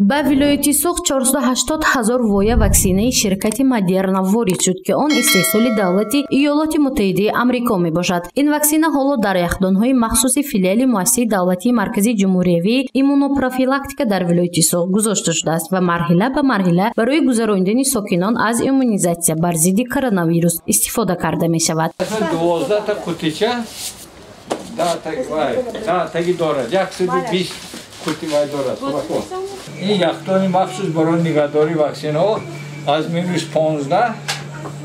ба вилояти суғ 480,000 воя ваксинаи ширкати Модерна ворид шуд ки он истеҳсоли давлати Иёлоти Муттаҳидаи Амрико мебошад. Ин ваксина ҳоло дар яхдонҳои махсуси филиали муассисаи давлатии марказии ҷумҳуриявии иммунопрофилактика дар вилояти суғ гузошта шудааст ва марҳила ба марҳила барои гузарондани сокинон аз иммунизатсия бар зидди коронавирус истифода карда мешавад. 12 та қутича таги дорад 120 қути вай дорад. ин яхдони махсус барои нигаҳдории ваксинаҳо аз -15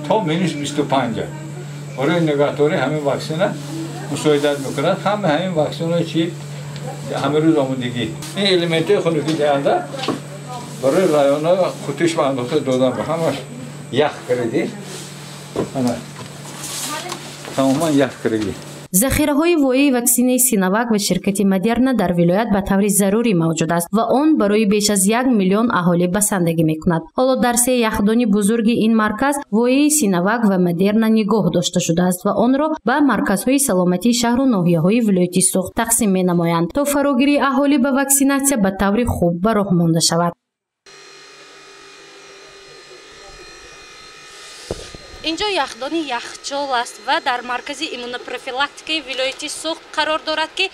то -25 барои нигаҳдории ҳамин ваксина мусоидат мекунад. ҳамин ваксинаҳои чи ҳамин рӯз омодагӣ ин элементҳои хунукидиҳанда барои районҳои қутиш ва андохта додан ба ҳамаш ях кредӣ тамоман ях кредӣ. захираҳои вояи ваксинаи Синовак ва ширкати Модерна дар вилоят ба таври зарурӣ мавҷуд аст ва он барои беш аз 1 миллион аҳолӣ басандагӣ мекунад. ҳоло дар се яхдони бузурги ин марказ вояи Синовак ва Модерна нигоҳ дошта шудааст ва онро ба марказҳои саломатии шаҳру ноҳияҳои вилояти суғ тақсим менамоянд то фарогирии аҳолӣ ба ваксинатсия ба таври хуб ба роҳ монда шавад. инҷо яхдони яхчол аст ва дар маркази иммунопрофилактикаи вилояти суғ қарор дорад ки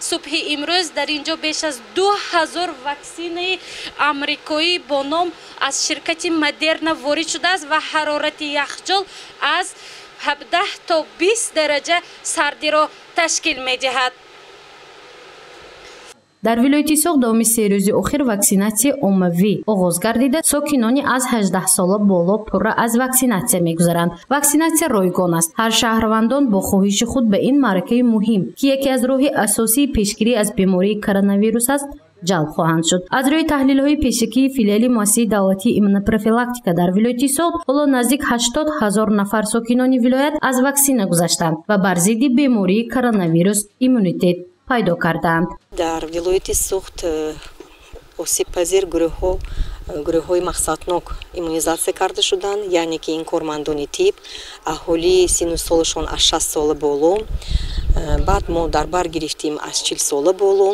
субҳи имрӯз дар инҷо беш аз 2000 ваксинаи амрикоӣ бо ном аз ширкати Модерна ворид шудааст ва ҳарорати яхчол аз 17 то 20 дараҷа сардиро ташкил медиҳад. дар вилояти суғ давоми 3 рӯзи охир ваксинатсия оммавӣ оғоз гардида сокинони аз 18 сола боло пурра аз ваксинатсия мегузаранд. ваксинатсия ройгон аст. ҳар шаҳрвандон бо хоҳиши худ ба ин маъракаи муҳим ки яке аз роҳи асосии пешгирӣ аз бемории коронавирус аст ҷалб хоҳанд шуд. аз рӯи таҳлилҳои пешакии филиали муассисаи давлатии иммунопрофилактика дар вилояти суғ ҳоло наздик 80,000 нафар сокинони вилоят аз ваксина гузаштанд ва бар зидди бемории коронавирус иммунитет пайдо кардаанд. дар вилояти суғ осибпазир гурӯҳҳои мақсаднок иммунизатсия карда шуданд, яъне ки ин кормандони тиб, аҳолии сину солашон аз 60 сола боло, баъд мо дар бар гирифтем аз 40 сола боло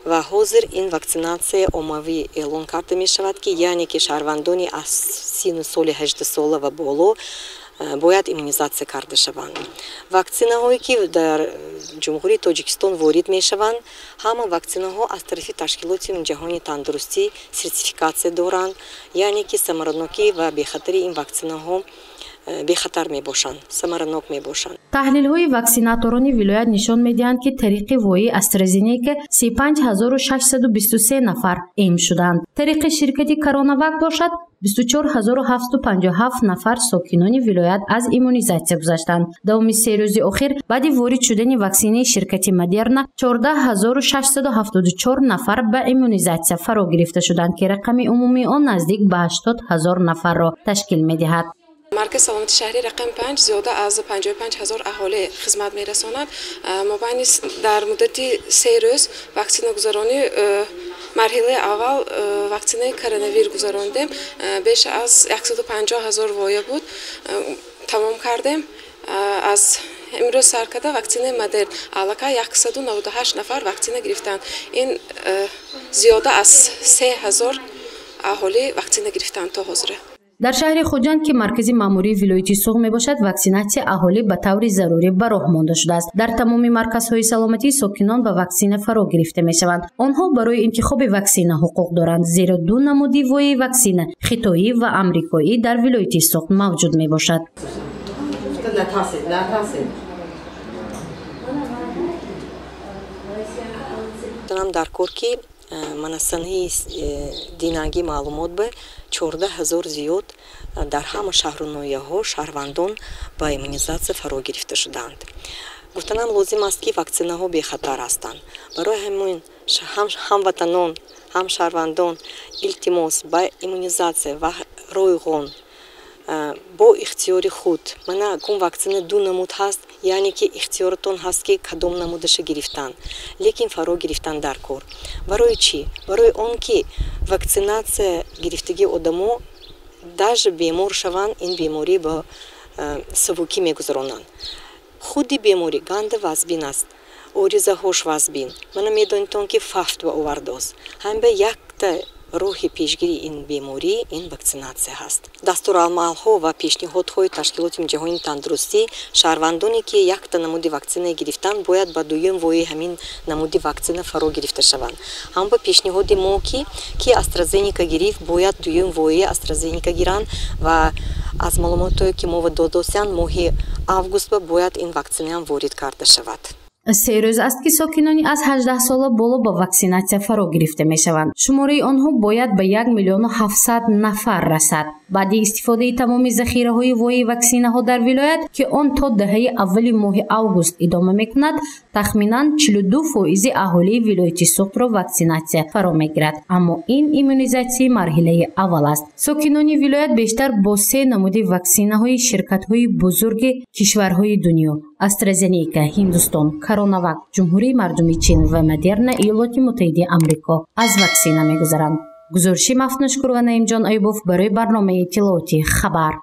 ва ҳозир ин ваксинатсия оммавӣ эълон карда мешавад ки яъне ки шаҳрвандони аз сину соли 18 сола ва боло бояд иммунизатсия карда шаванд. ваксинаҳое ки дар ҷумҳурии Тоҷикистон ворид мешаванд, ҳама ваксинаҳо аз тарафи ташкилоти ҷаҳони тандурустӣ сертификатсия доранд, яъне ки самаранокӣ ва бехатари ин ваксинаҳо бехатар мебошанд, самаранок мебошанд. таҳлилҳои ваксинаторони вилоят нишон медиҳанд ки тариқи вояи AstraZeneca 35623 нафар эйм шуданд. тариқи ширкати Коронавак бошад 24757 нафар сокинони вилоят аз иммунизатсия гузаштанд. давоми 3 рӯзи охир баъди ворид шудани ваксинаи ширкати Модерна 14674 нафар ба иммунизатсия фаро гирифта шуданд ки рақами умумии он наздик ба 80000 нафарро ташкил медиҳад. марказ саломати шаҳрӣ рақами 5 зиёда аз 55000 аҳолӣ хизмат мерасонад. мобайни дар муддати 3 рӯз ваксинагузаронӣ марҳилаи аввал ваксинаи коронавир гузарондем. беш аз 150000 воя буд, тамом кардем. аз имрӯз сар карда ваксинаи Модерн аллакай 198 нафар ваксина гирифтанд. ин зиёда аз 3000 аҳолӣ ваксина гирифтанд то ҳозир. дар шаҳри Хоҷанд ки маркази маъмурии вилояти суғ мебошад, ваксинатсия аҳолӣ ба таври зарурӣ ба роҳ монда шудааст. дар тамоми марказҳои саломатии сокинон ба ваксина фаро гирифта мешаванд. онҳо барои интихоби ваксина ҳуқуқ доранд, зеро ду намуди вояи ваксина хитоӣ ва амрикоӣ дар вилояти суғ мавҷуд мебошад. дар кор ки манасанҳои динагӣ маълумот ба 14000 зиёд дар ҳама шаҳру ноҳияҳо шаҳрвандон ба иммунизатсия фаро гирифта шуданд. гуфтанам лозим аст ки ваксинаҳо бехатар ҳастанд. барои ҳамин ҳамватанон, ҳамшаҳрвандон илтимос ба иммунизатсия ва ройғон бо ихтиёри худ. мана кун ваксина ду намуд ҳаст, яъне ки ихтиёратон ҳаст ки кадом намудаша гирифтан, лекин фаро гирифтан дар кор. барои чӣ? барои он ки ваксинатсия гирифтагии одамо даже бемор шаванд, ин беморӣ ба сабукӣ мегузаронанд. худи беморӣ ганда вазбин аст, оризаҳош вазбин. мана медонитон ки фафт ва овардост. ҳамба якта роҳи пешгирии ин беморӣ ин ваксинатсия ҳаст. Дастурамалҳо ва пешниҳодҳои Ташкилоти ҷаҳонии тандурустӣ шаҳрвандоне ки якта намуди ваксина гирифтанд бояд ба дуюм вои ҳамин намуди ваксина фаро гирифта шаванд. ҳам ба пешниҳоди мо ки AstraZeneca гирифт бояд дуюм вои AstraZeneca гиранд ва аз маълумотое ки мо додосиянд моҳи август бояд ин ваксинаам ворид карда шавад. 3 рӯз аст ки сокинони аз 18 сола боло ба ваксинатсия фаро гирифта мешаванд. шумораи онҳо бояд ба 1 миллион 700 нафар расад. баъди истифодаи тамоми захираҳои вои ваксинаҳо дар вилоят ки он тодаҳаи аввали моҳи август идома мекунад, тахминан 42% аҳолии вилояти суғдро ваксинатсия фаро мегирад. аммо ин иммунизатсияи марҳилаи аввал аст. сокинони вилоят бештар бо 3 намуди ваксинаҳои ширкатҳои бузурги кишварҳои дунё AstraZeneca, Ҳиндустон, Коронавак, Ҷумҳурии Мардуми Чин ва Модерна, Иёлоти Муттаҳидаи Амрико аз ваксина мегузаранд. гузориши Мафнушкурова, Наимҷон Айбов барои барномаи иттилооти Хабар.